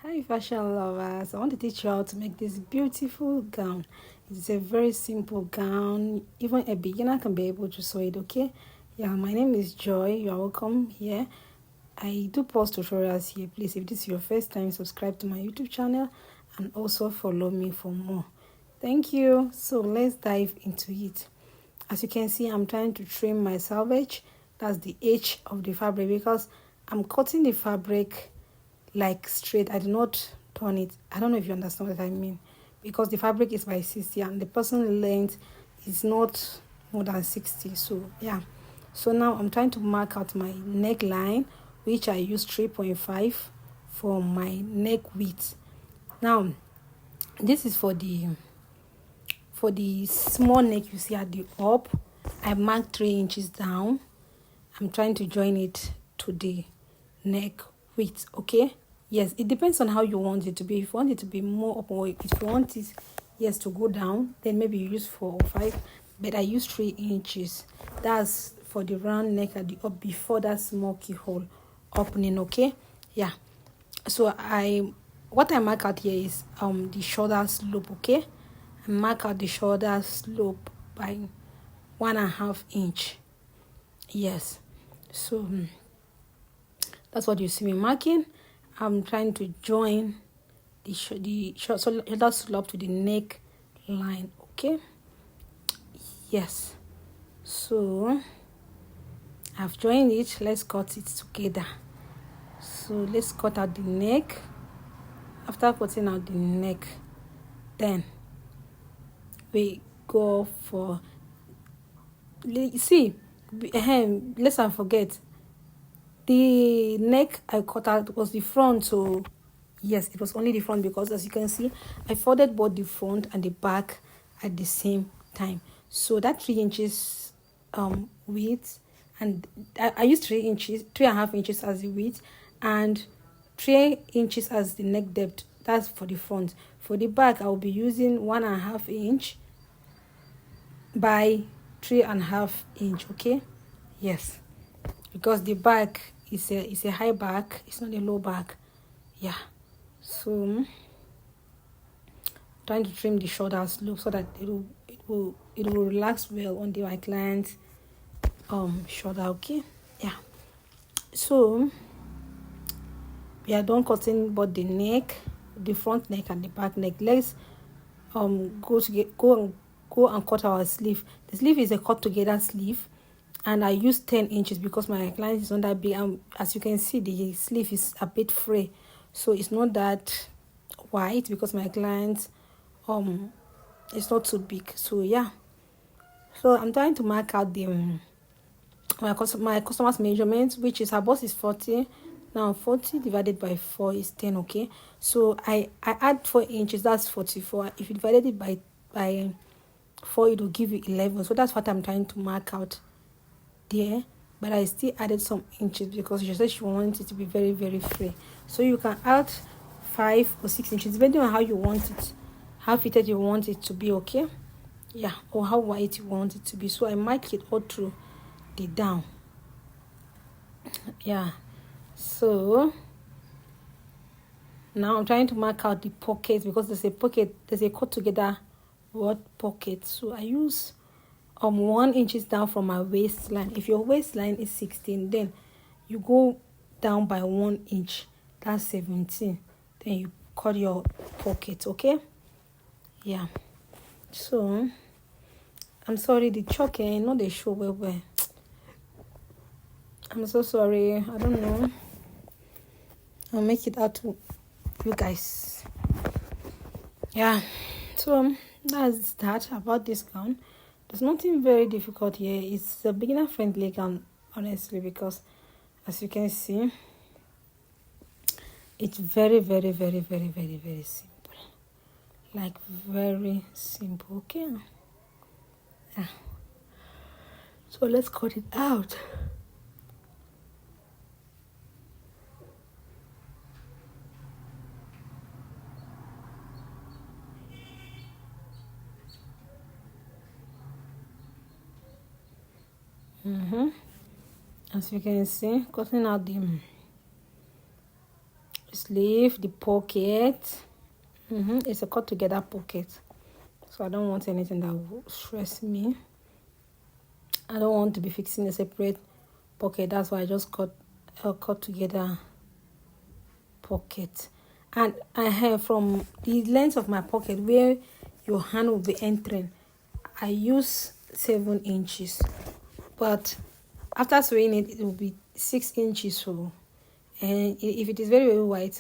Hi fashion lovers, I want to teach you how to make this beautiful gown. It's a very simple gown, even a beginner can be able to sew it, okay? Yeah, my name is Joy, you are welcome here. I do post tutorials here. Please, if this is your first time, subscribe to my YouTube channel and also follow me for more. Thank you. So let's dive into it. As you can see, I'm trying to trim my selvage. That's the edge of the fabric because I'm cutting the fabric like straight. I do not turn it. I don't know if you understand what I mean, because the fabric is by 60 and the person length is not more than 60. So yeah, so now I'm trying to mark out my neckline, which I use 3.5 for my neck width. Now this is for the small neck you see at the up. I marked 3 inches down. I'm trying to join it to the neck width, okay? Yes, it depends on how you want it to be. If you want it to be more up, or if you want it, yes, to go down, then maybe you use 4 or 5, but I use 3 inches. That's for the round neck at the up before that small keyhole opening, okay? Yeah. So what I mark out here is the shoulder slope, okay? I mark out the shoulder slope by 1.5 inch. Yes. So that's what you see me marking. I'm trying to join the shoulder slope to the neck line, okay? Yes. So I've joined it. Let's cut it together. So let's cut out the neck. After cutting out the neck, then we go for, see, let's not forget the neck I cut out was the front. So yes, it was only the front, because as you can see, I folded both the front and the back at the same time. So that 3 inches width, and I used 3 inches, 3.5 inches as the width, and 3 inches as the neck depth. That's for the front. For the back, I will be using 1.5 inch by 3.5 inch, okay? Yes, because the back is a high back, it's not a low back. Yeah. So trying to trim the shoulder slope so that it will relax well on my client's shoulder, okay? Yeah. So we are done cutting both the neck, the front neck and the back neck. Let's go and cut our sleeve. The sleeve is a cut together sleeve, and I use 10 inches because my client is not that big. As you can see, the sleeve is a bit free, so it's not that wide because my client is not too big. So yeah, so I'm trying to mark out the my customer's measurements, which is her boss is 40. Now 40 divided by 4 is 10, okay? So I add 4 inches, that's 44. If you divided it by 4, it will give you 11. So that's what I'm trying to mark out there. But I still added some inches because she said she wants it to be very, very free. So you can add 5 or 6 inches depending on how you want it, how fitted you want it to be, okay? Yeah, or how wide you want it to be. So I mark it all through the down. Yeah. So now I'm trying to mark out the pocket, because there's a cut together word pocket. So I use 1 inches down from my waistline. If your waistline is 16, then you go down by 1 inch, that's 17. Then you cut your pocket, okay? Yeah. So I'm sorry, the choking, not the show where I'm so sorry. I don't know. I'll make it out to you guys. Yeah. So that's that about this gown. There's nothing very difficult here. It's a beginner friendly gown, honestly, because as you can see, it's very, very, very, very, very, very simple. Like very simple, okay? Yeah. So let's cut it out. As you can see, cutting out the sleeve, the pocket. It's a cut together pocket, so I don't want anything that will stress me. I don't want to be fixing a separate pocket. That's why I just cut a cut together pocket. And I have, from the length of my pocket where your hand will be entering, I use 7 inches, but after sewing it will be 6 inches. So, and if it is very very wide,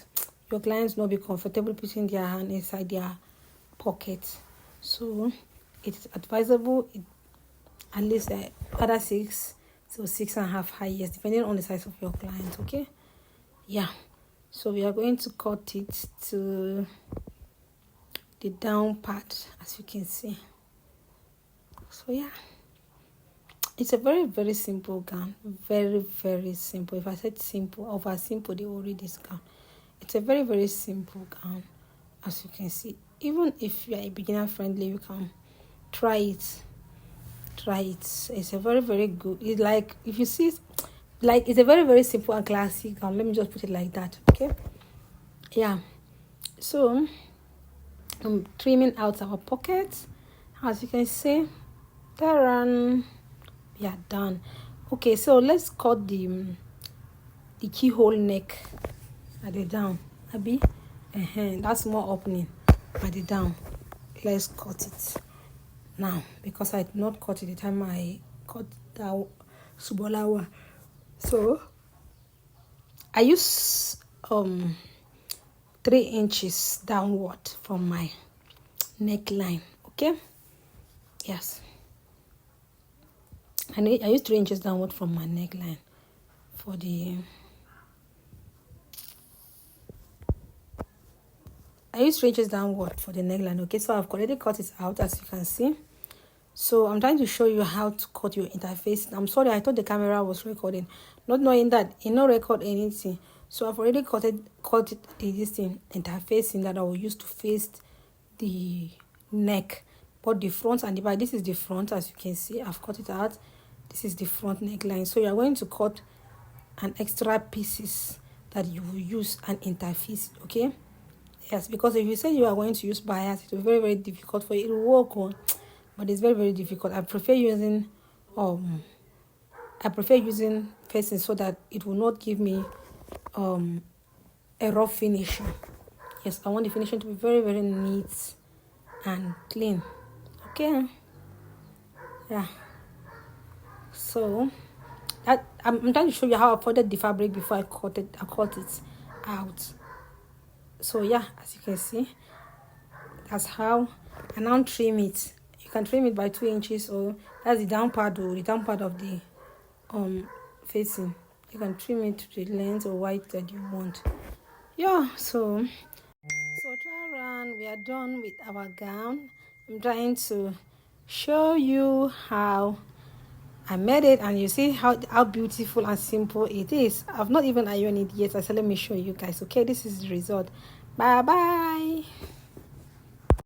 your clients will not be comfortable putting their hand inside their pocket. So it is advisable at least other 6 to 6.5 highest, depending on the size of your client. Okay, yeah. So we are going to cut it to the down part, as you can see. So yeah, it's a very very simple gown, very very simple. If I said simple, over simple, they will read this gown. It's a very very simple gown, as you can see. Even if you are a beginner friendly, you can try it. It's a very very good. It's like, if you see, it's a very very simple and classic gown. Let me just put it like that. Okay, yeah. So I'm trimming out our pockets, as you can see. We are done. Okay, so let's cut the keyhole neck at the down. Abby, that's more opening at the down. Let's cut it now, because I did not cut it the time I cut that subolawa. So I use 3 inches downward from my neckline. Okay, yes, I use 3 inches downward from my neckline for the. I use 3 inches downward for the neckline. Okay, so I've already cut it out, as you can see. So I'm trying to show you how to cut your interface. I'm sorry, I thought the camera was recording, not knowing that it not record anything. So I've already cut this thing interfacing that I will use to face the neck, but the front and the back. This is the front, as you can see. I've cut it out. This is the front neckline. So you're going to cut an extra pieces that you will use and interface. Okay, yes, because if you say you are going to use bias, it will be very very difficult for you. It will work on, but it's very very difficult. I prefer using facing, so that it will not give me a rough finishing. Yes, I want the finishing to be very very neat and clean. Okay, yeah. So that I'm trying to show you how I folded the fabric before I cut it out. So yeah, as you can see, that's how I now trim it. You can trim it by 2 inches, or that's the down part, or the down part of the facing. You can trim it to the length or width that you want. Yeah, so Taran, we are done with our gown. I'm trying to show you how I made it, and you see how beautiful and simple it is. I've not even ironed it yet. I said let me show you guys. Okay, this is the result. Bye bye.